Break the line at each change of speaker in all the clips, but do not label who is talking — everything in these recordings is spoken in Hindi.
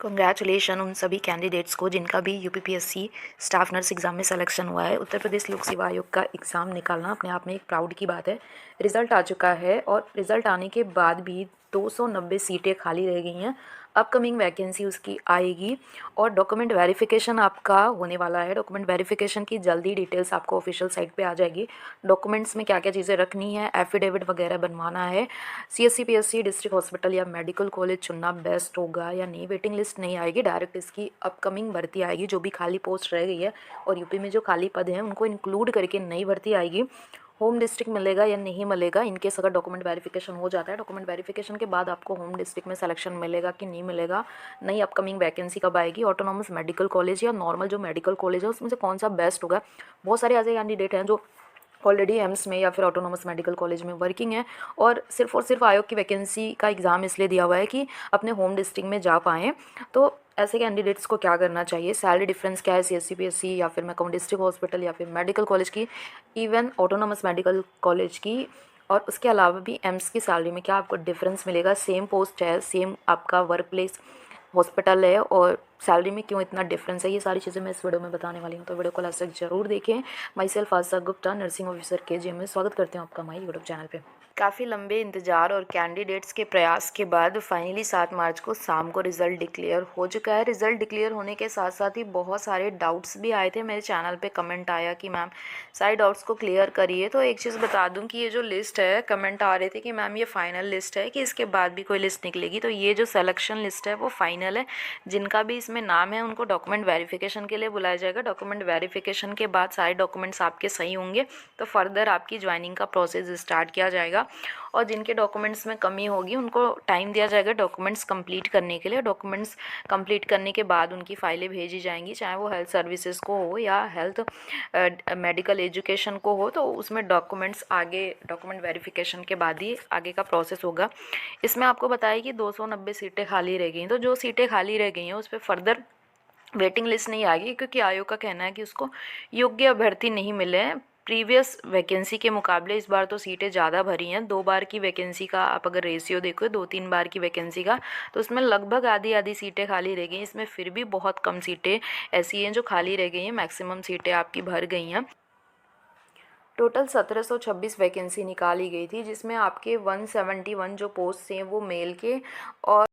कंग्रेचुलेशन उन सभी कैंडिडेट्स को जिनका भी यूपीपीएससी स्टाफ नर्स एग्ज़ाम में सिलेक्शन हुआ है। उत्तर प्रदेश लोक सेवा आयोग का एग्ज़ाम निकालना अपने आप में एक प्राउड की बात है। रिज़ल्ट आ चुका है और रिज़ल्ट आने के बाद भी 290 सीटें खाली रह गई हैं। अपकमिंग वैकेंसी उसकी आएगी और डॉक्यूमेंट वेरिफिकेशन आपका होने वाला है। डॉक्यूमेंट वेरिफिकेशन की जल्दी डिटेल्स आपको ऑफिशियल साइट पे आ जाएगी। डॉक्यूमेंट्स में क्या क्या चीज़ें रखनी है, एफिडेविट वगैरह बनवाना है, सीएससी पीएससी डिस्ट्रिक्ट हॉस्पिटल या मेडिकल कॉलेज चुनना बेस्ट होगा या नहीं। वेटिंग लिस्ट नहीं आएगी, डायरेक्ट इसकी अपकमिंग भर्ती आएगी। जो भी खाली पोस्ट रह गई है और यूपी में जो खाली पद हैं उनको इंक्लूड करके नई भर्ती आएगी। होम डिस्ट्रिक्ट मिलेगा या नहीं मिलेगा, इनकेस अगर डॉक्यूमेंट वेरिफिकेशन हो जाता है, डॉक्यूमेंट वेरिफिकेशन के बाद आपको होम डिस्ट्रिक्ट में सिलेक्शन मिलेगा कि नहीं मिलेगा। नई अपकमिंग वैकेंसी कब आएगी, ऑटोनॉमस मेडिकल कॉलेज या नॉर्मल जो मेडिकल कॉलेज है उसमें से कौन सा बेस्ट होगा। बहुत सारे ऐसे कैंडिडेट हैं जो ऑलरेडी एम्स में या फिर ऑटोनॉमस मेडिकल कॉलेज में वर्किंग है और सिर्फ आयोग की वैकेंसी का एग्ज़ाम इसलिए दिया हुआ है कि अपने होम डिस्ट्रिक्ट में जा पाएँ। तो ऐसे कैंडिडेट्स को क्या करना चाहिए, सैलरी डिफरेंस क्या है सीएससी पीएससी या फिर मैं कहूँ डिस्ट्रिक्ट हॉस्पिटल या फिर मेडिकल कॉलेज की, इवन ऑटोनॉमस मेडिकल कॉलेज की, और उसके अलावा भी एम्स की सैलरी में क्या आपको डिफरेंस मिलेगा। सेम पोस्ट है, सेम आपका वर्क प्लेस हॉस्पिटल है और सैलरी में क्यों इतना डिफरेंस है, ये सारी चीज़ें मैं इस वीडियो में बताने वाली हूँ। तो वीडियो को लास्ट तक जरूर देखें। My self Asha Gupta, nursing officer KGM में स्वागत करते हैं आपका माई यूट्यूब चैनल पे। काफ़ी लंबे इंतजार और कैंडिडेट्स के प्रयास के बाद फाइनली 7 मार्च को शाम को रिज़ल्ट डिक्लेयर हो चुका है। रिज़ल्ट डिक्लेयर होने के साथ साथ ही बहुत सारे डाउट्स भी आए थे। मेरे चैनल पे कमेंट आया कि मैम सारे डाउट्स को क्लियर करिए। तो एक चीज़ बता दूं कि ये जो लिस्ट है, कमेंट आ रहे थे कि मैम ये फाइनल लिस्ट है कि इसके बाद भी कोई लिस्ट निकलेगी। तो ये जो सिलेक्शन लिस्ट है वो फाइनल है। जिनका भी इसमें नाम है उनको डॉक्यूमेंट वेरिफिकेशन के लिए बुलाया जाएगा। डॉक्यूमेंट वेरिफिकेशन के बाद सारे डॉक्यूमेंट्स आपके सही होंगे तो फर्दर आपकी ज्वाइनिंग का प्रोसेस स्टार्ट किया जाएगा। और जिनके डॉक्यूमेंट्स में कमी होगी उनको टाइम दिया जाएगा डॉक्यूमेंट्स कंप्लीट करने के लिए। डॉक्यूमेंट्स कंप्लीट करने के बाद उनकी फाइलें भेजी जाएंगी, चाहे वो हेल्थ सर्विसेज को हो या हेल्थ मेडिकल एजुकेशन को हो। तो उसमें डॉक्यूमेंट्स आगे डॉक्यूमेंट वेरिफिकेशन के बाद ही आगे का प्रोसेस होगा। इसमें आपको बताया कि 290 सीटें खाली रह गई, तो जो सीटें खाली रह गई हैं उस पर फर्दर वेटिंग लिस्ट नहीं आएगी, क्योंकि आयोग का कहना है कि उसको योग्य अभ्यर्थी नहीं मिले हैं। प्रीवियस वैकेंसी के मुकाबले इस बार तो सीटें ज़्यादा भरी हैं। 2 बार की वैकेंसी का आप अगर रेशियो देखो 2-3 बार की वैकेंसी का, तो उसमें लगभग आधी आधी सीटें खाली रह गई। इसमें फिर भी बहुत कम सीटें ऐसी हैं जो खाली रह गई हैं, मैक्सिमम सीटें आपकी भर गई हैं। टोटल 1726 वैकेंसी निकाली गई थी, जिसमें आपके 171 जो पोस्ट हैं वो मेल के और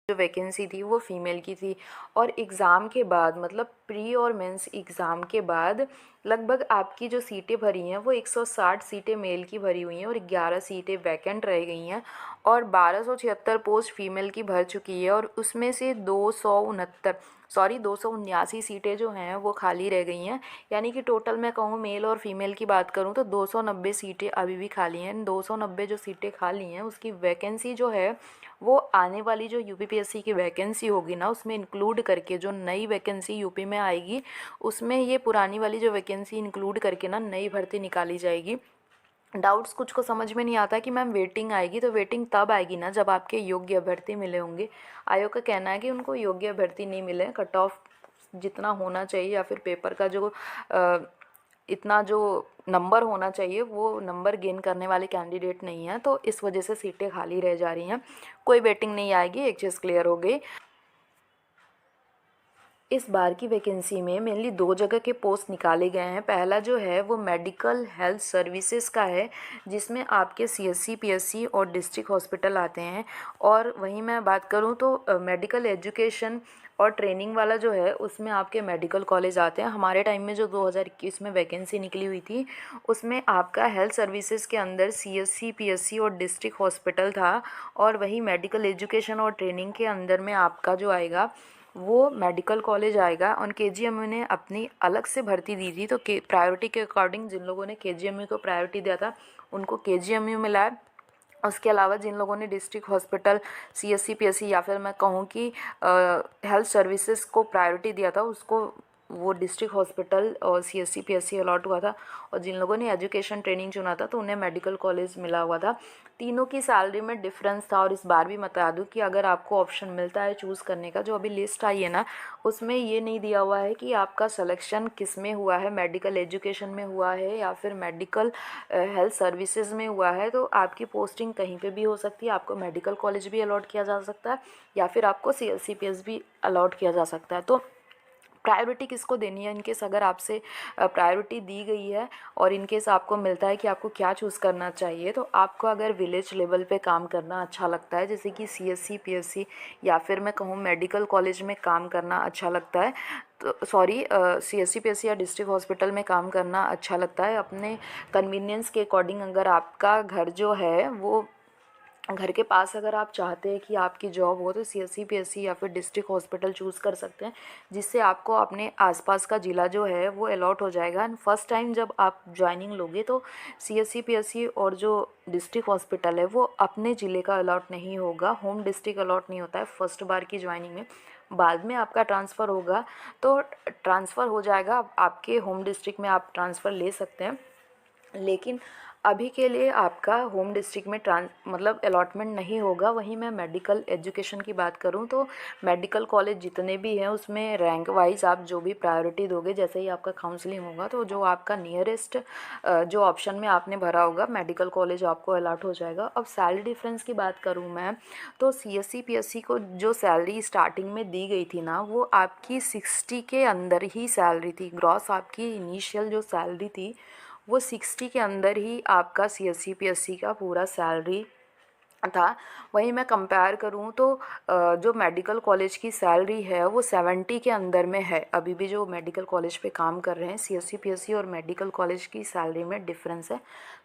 जो वैकेंसी थी वो फीमेल की थी। और एग्ज़ाम के बाद मतलब प्री और मेंस एग्ज़ाम के बाद लगभग आपकी जो सीटें भरी हैं वो 160 सीटें मेल की भरी हुई हैं और 11 सीटें वैकेंट रह गई हैं और 1276 पोस्ट फीमेल की भर चुकी है। और उसमें से 279 सीटें जो हैं वो खाली रह गई हैं। यानी कि टोटल मैं कहूँ मेल और फीमेल की बात करूँ तो 290 सीटें अभी भी खाली हैं। 290 जो सीटें खाली हैं उसकी वैकेंसी जो है वो आने वाली जो यूपीपीएससी की वैकेंसी होगी ना उसमें इंक्लूड करके जो नई वैकेंसी यूपी में आएगी उसमें ये पुरानी वाली जो वैकेंसी इंक्लूड करके ना नई भर्ती निकाली जाएगी। डाउट्स कुछ को समझ में नहीं आता कि मैम वेटिंग आएगी, तो वेटिंग तब आएगी ना जब आपके योग्य अभ्यर्थी मिले होंगे। आयोग का कहना है कि उनको योग्य अभ्यर्थी नहीं मिले, कट ऑफ जितना होना चाहिए या फिर पेपर का जो इतना जो नंबर होना चाहिए वो नंबर गेन करने वाले कैंडिडेट नहीं हैं, तो इस वजह से सीटें खाली रह जा रही हैं। कोई वेटिंग नहीं आएगी, एक चीज़ क्लियर हो गई। इस बार की वैकेंसी में मेनली 2 जगह के पोस्ट निकाले गए हैं। पहला जो है वो मेडिकल हेल्थ सर्विसेज का है, जिसमें आपके सीएससी पीएससी और डिस्ट्रिक्ट हॉस्पिटल आते हैं। और वहीं मैं बात करूं तो मेडिकल एजुकेशन और ट्रेनिंग वाला जो है उसमें आपके मेडिकल कॉलेज आते हैं। हमारे टाइम में जो 2021 में वैकेंसी निकली हुई थी उसमें आपका हेल्थ सर्विसेज के अंदर सीएससी पीएससी और डिस्ट्रिक्ट हॉस्पिटल था, और वहीं मेडिकल एजुकेशन और ट्रेनिंग के अंदर में आपका जो आएगा वो मेडिकल कॉलेज आएगा। और केजीएमयू ने अपनी अलग से भर्ती दी थी, तो प्रायोरिटी के अकॉर्डिंग जिन लोगों ने केजीएमयू को प्रायोरिटी दिया था उनको केजीएमयू मिला है। उसके अलावा जिन लोगों ने डिस्ट्रिक्ट हॉस्पिटल सीएससी पीएससी या फिर मैं कहूँ कि हेल्थ सर्विसेज को प्रायोरिटी दिया था उसको वो डिस्ट्रिक्ट हॉस्पिटल और सीएससी पीएससी अलॉट हुआ था, और जिन लोगों ने एजुकेशन ट्रेनिंग चुना था तो उन्हें मेडिकल कॉलेज मिला हुआ था। तीनों की सैलरी में डिफरेंस था। और इस बार भी बता दूं कि अगर आपको ऑप्शन मिलता है चूज़ करने का, जो अभी लिस्ट आई है ना, उसमें ये नहीं दिया हुआ है कि आपका सिलेक्शन किस में हुआ है, मेडिकल एजुकेशन में हुआ है या फिर मेडिकल हेल्थ सर्विसेज में हुआ है। तो आपकी पोस्टिंग कहीं पे भी हो सकती है, आपको मेडिकल कॉलेज भी अलॉट किया जा सकता है या फिर आपको सीएलसीपीएस भी अलॉट किया जा सकता है। तो प्रायोरिटी किसको देनी है, इनकेस अगर आपसे प्रायोरिटी दी गई है और इनकेस आपको मिलता है कि आपको क्या चूज़ करना चाहिए, तो आपको अगर विलेज लेवल पे काम करना अच्छा लगता है, जैसे कि सीएससी पीएससी या फिर मैं कहूँ मेडिकल कॉलेज में काम करना अच्छा लगता है, तो सॉरी सीएससी पीएससी या डिस्ट्रिक्ट हॉस्पिटल में काम करना अच्छा लगता है, अपने कन्वीनियंस के अकॉर्डिंग अगर आपका घर जो है वो घर के पास अगर आप चाहते हैं कि आपकी जॉब हो, तो सीएससी पीएससी या फिर डिस्ट्रिक्ट हॉस्पिटल चूज़ कर सकते हैं, जिससे आपको अपने आसपास का ज़िला जो है वो अलॉट हो जाएगा। एंड फर्स्ट टाइम जब आप ज्वाइनिंग लोगे तो सीएससी पीएससी और जो डिस्ट्रिक्ट हॉस्पिटल है वो अपने ज़िले का अलॉट नहीं होगा, होम डिस्ट्रिक्ट अलॉट नहीं होता है फर्स्ट बार की ज्वाइनिंग में। बाद में आपका ट्रांसफ़र होगा तो ट्रांसफ़र हो जाएगा, आपके होम डिस्ट्रिक्ट में आप ट्रांसफ़र ले सकते हैं। लेकिन अभी के लिए आपका होम डिस्ट्रिक्ट में मतलब अलॉटमेंट नहीं होगा। वहीं मैं मेडिकल एजुकेशन की बात करूं तो मेडिकल कॉलेज जितने भी हैं उसमें रैंक वाइज आप जो भी प्रायोरिटी दोगे, जैसे ही आपका काउंसलिंग होगा तो जो आपका नियरेस्ट जो ऑप्शन में आपने भरा होगा मेडिकल कॉलेज आपको अलॉट हो जाएगा। अब सैलरी डिफरेंस की बात करूँ मैं, तो सीएससी पीएससी को जो सैलरी स्टार्टिंग में दी गई थी ना, वो आपकी 60 के अंदर ही सैलरी थी। ग्रॉस आपकी इनिशियल जो सैलरी थी वो 60 के अंदर ही आपका सीएससी पीएससी का पूरा सैलरी था। वहीं मैं कंपेयर करूं तो जो मेडिकल कॉलेज की सैलरी है वो 70 के अंदर में है। अभी भी जो मेडिकल कॉलेज पे काम कर रहे हैं, सीएससी पीएससी और मेडिकल कॉलेज की सैलरी में डिफरेंस है,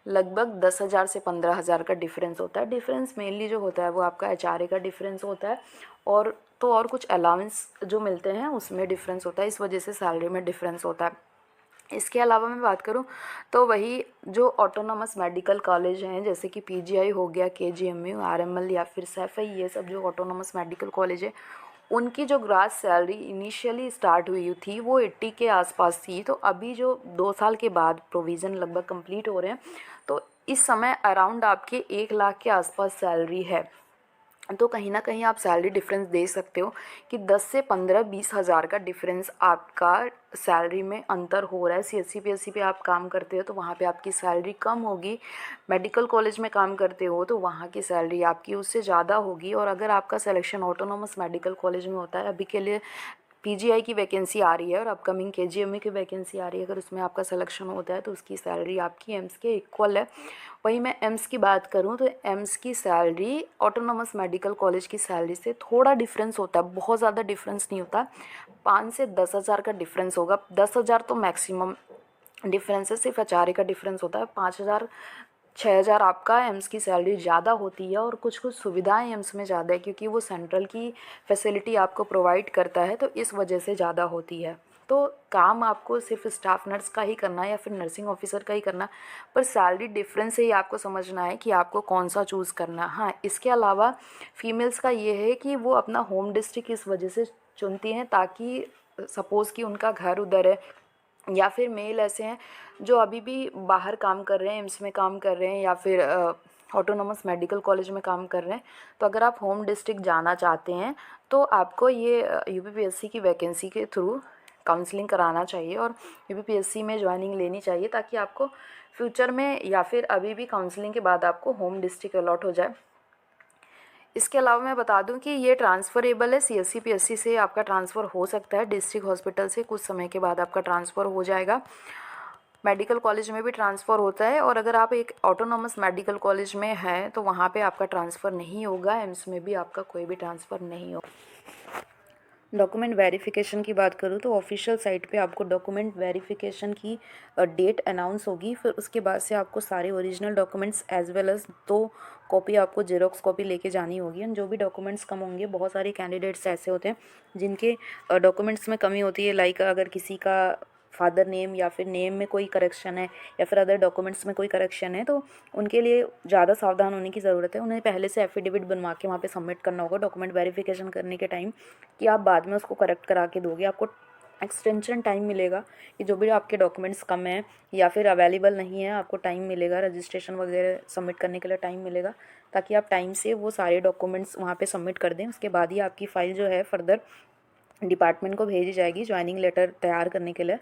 लगभग 10,000 से 15,000 का डिफरेंस होता है। डिफरेंस मेनली जो होता है वो आपका एचआरए का डिफरेंस होता है, और तो और कुछ अलाउंस जो मिलते हैं उसमें डिफरेंस होता है, इस वजह से सैलरी में डिफरेंस होता है। इसके अलावा मैं बात करूं तो वही जो ऑटोनॉमस मेडिकल कॉलेज हैं, जैसे कि पीजीआई हो गया, केजीएमयू, आरएमएल या फिर सैफई, ये सब जो ऑटोनॉमस मेडिकल कॉलेज है, उनकी जो ग्रास सैलरी इनिशियली स्टार्ट हुई थी वो 80 के आसपास थी। तो अभी जो 2 साल के बाद प्रोविज़न लगभग कंप्लीट हो रहे हैं, तो इस समय अराउंड आपके 1 लाख के आसपास सैलरी है। तो कहीं ना कहीं आप सैलरी डिफरेंस दे सकते हो कि 10 से 15-20 हज़ार का डिफरेंस आपका सैलरी में अंतर हो रहा है। सीएससी पीएससी पे आप काम करते हो तो वहाँ पे आपकी सैलरी कम होगी, मेडिकल कॉलेज में काम करते हो तो वहाँ की सैलरी आपकी उससे ज़्यादा होगी। और अगर आपका सिलेक्शन ऑटोनॉमस मेडिकल कॉलेज में होता है, अभी के लिए पीजीआई की वैकेंसी आ रही है और अपकमिंग केजीएमयू की वैकेंसी आ रही है, अगर उसमें आपका सिलेक्शन होता है तो उसकी सैलरी आपकी एम्स के इक्वल है। वहीं मैं एम्स की बात करूं तो एम्स की सैलरी ऑटोनॉमस मेडिकल कॉलेज की सैलरी से थोड़ा डिफरेंस होता है, बहुत ज़्यादा डिफरेंस नहीं होता, 5 से 10,000 का डिफरेंस होगा। 10,000 तो मैक्सिमम डिफरेंस है, सिर्फ एचआरए का डिफरेंस होता है। 5,000 6,000 आपका एम्स की सैलरी ज़्यादा होती है, और कुछ कुछ सुविधाएं एम्स में ज़्यादा है क्योंकि वो सेंट्रल की फैसिलिटी आपको प्रोवाइड करता है, तो इस वजह से ज़्यादा होती है। तो काम आपको सिर्फ स्टाफ नर्स का ही करना है या फिर नर्सिंग ऑफिसर का ही करना, पर सैलरी डिफरेंस से ही आपको समझना है कि आपको कौन सा चूज़ करना है। हाँ, इसके अलावा फीमेल्स का ये है कि वो अपना होम डिस्ट्रिक्ट इस वजह से चुनती हैं ताकि सपोज़ कि उनका घर उधर है, या फिर मेल ऐसे हैं जो अभी भी बाहर काम कर रहे हैं, एम्स में काम कर रहे हैं या फिर ऑटोनॉमस मेडिकल कॉलेज में काम कर रहे हैं। तो अगर आप होम डिस्ट्रिक्ट जाना चाहते हैं तो आपको ये यूपीपीएससी की वैकेंसी के थ्रू काउंसलिंग कराना चाहिए और यूपीपीएससी में ज्वाइनिंग लेनी चाहिए, ताकि आपको फ्यूचर में या फिर अभी भी काउंसलिंग के बाद आपको होम डिस्ट्रिक्ट अलॉट हो जाए। इसके अलावा मैं बता दूं कि ये ट्रांसफ़रेबल है, सीएससी पीएससी से आपका ट्रांसफ़र हो सकता है, डिस्ट्रिक्ट हॉस्पिटल से कुछ समय के बाद आपका ट्रांसफ़र हो जाएगा। मेडिकल कॉलेज में भी ट्रांसफ़र होता है, और अगर आप एक ऑटोनॉमस मेडिकल कॉलेज में हैं तो वहाँ पे आपका ट्रांसफ़र नहीं होगा, एम्स में भी आपका कोई भी ट्रांसफ़र नहीं होगा। डॉक्यूमेंट वेरिफिकेशन की बात करूँ तो ऑफिशियल साइट पे आपको डॉक्यूमेंट वेरिफिकेशन की डेट अनाउंस होगी, फिर उसके बाद से आपको सारे original documents as well as 2 copy आपको जेरोक्स कॉपी लेके जानी होगी। एंड जो भी डॉक्यूमेंट्स कम होंगे, बहुत सारे कैंडिडेट्स ऐसे होते हैं जिनके डॉक्यूमेंट्स में कमी होती है, लाइक अगर किसी का फादर नेम या फिर नेम में कोई करेक्शन है या फिर अदर डॉक्यूमेंट्स में कोई करेक्शन है, तो उनके लिए ज़्यादा सावधान होने की ज़रूरत है। उन्हें पहले से एफिडेविट बनवा के वहाँ पे सबमिट करना होगा डॉक्यूमेंट वेरिफिकेशन करने के टाइम, कि आप बाद में उसको करेक्ट करा के दोगे। आपको एक्सटेंशन टाइम मिलेगा कि जो भी आपके डॉक्यूमेंट्स कम हैं या फिर अवेलेबल नहीं है, आपको टाइम मिलेगा रजिस्ट्रेशन वगैरह सबमिट करने के लिए टाइम मिलेगा, ताकि आप टाइम से वो सारे डॉक्यूमेंट्स वहाँ पे सबमिट कर दें। उसके बाद ही आपकी फ़ाइल जो है फर्दर डिपार्टमेंट को भेजी जाएगी ज्वाइनिंग लेटर तैयार करने के लिए।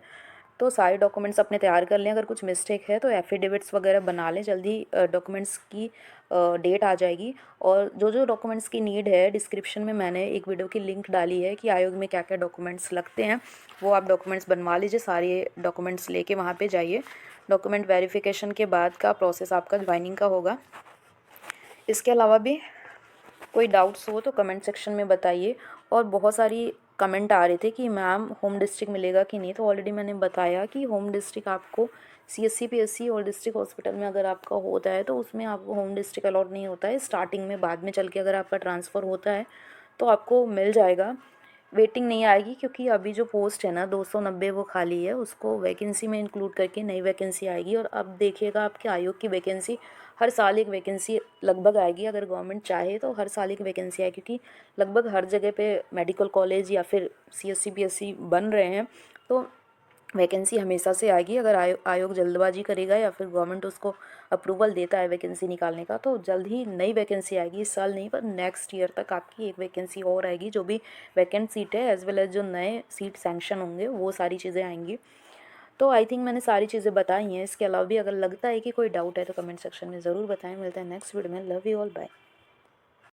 तो सारे डॉक्यूमेंट्स अपने तैयार कर लें। अगर कुछ मिस्टेक है तो एफिडेविट्स वगैरह बना लें, जल्दी डॉक्यूमेंट्स की डेट आ जाएगी। और जो जो डॉक्यूमेंट्स की नीड है, डिस्क्रिप्शन में मैंने एक वीडियो की लिंक डाली है कि आयोग में क्या क्या डॉक्यूमेंट्स लगते हैं, वो आप डॉक्यूमेंट्स बनवा लीजिए। सारे डॉक्यूमेंट्स लेके वहाँ पे जाइए। डॉक्यूमेंट वेरिफिकेशन के बाद का प्रोसेस आपका ज्वाइनिंग का होगा। इसके अलावा भी कोई डाउट्स हो तो कमेंट सेक्शन में बताइए। और बहुत सारी कमेंट आ रहे थे कि मैम होम डिस्ट्रिक्ट मिलेगा कि नहीं, तो ऑलरेडी मैंने बताया कि होम डिस्ट्रिक्ट आपको सीएससी पीएससी और डिस्ट्रिक्ट हॉस्पिटल में अगर आपका होता है तो उसमें आपको होम डिस्ट्रिक्ट अलॉट नहीं होता है स्टार्टिंग में। बाद में चल के अगर आपका ट्रांसफ़र होता है तो आपको मिल जाएगा, वेटिंग नहीं आएगी। क्योंकि अभी जो पोस्ट है ना 290 वो खाली है, उसको वैकेंसी में इंक्लूड करके नई वैकेंसी आएगी। और अब देखिएगा आपके आयोग की वैकेंसी हर साल एक वैकेंसी लगभग आएगी। अगर गवर्नमेंट चाहे तो हर साल एक वैकेंसी आए, क्योंकि लगभग हर जगह पे मेडिकल कॉलेज या फिर सीएससी पीएससी बन रहे हैं, तो वैकेंसी हमेशा से आएगी। अगर आयोग जल्दबाजी करेगा या फिर गवर्नमेंट उसको अप्रूवल देता है वैकेंसी निकालने का, तो जल्द ही नई वैकेंसी आएगी। इस साल नहीं पर नेक्स्ट ईयर तक आपकी एक वैकेंसी और आएगी। जो भी वैकेंट सीट है एज वेल एज जो नए सीट सैंक्शन होंगे वो सारी चीज़ें आएंगी। तो आई थिंक मैंने सारी चीज़ें बताई हैं। इसके अलावा भी अगर लगता है कि कोई डाउट है तो कमेंट सेक्शन में ज़रूर बताएं। मिलते हैं नेक्स्ट वीडियो में। Love you all, bye.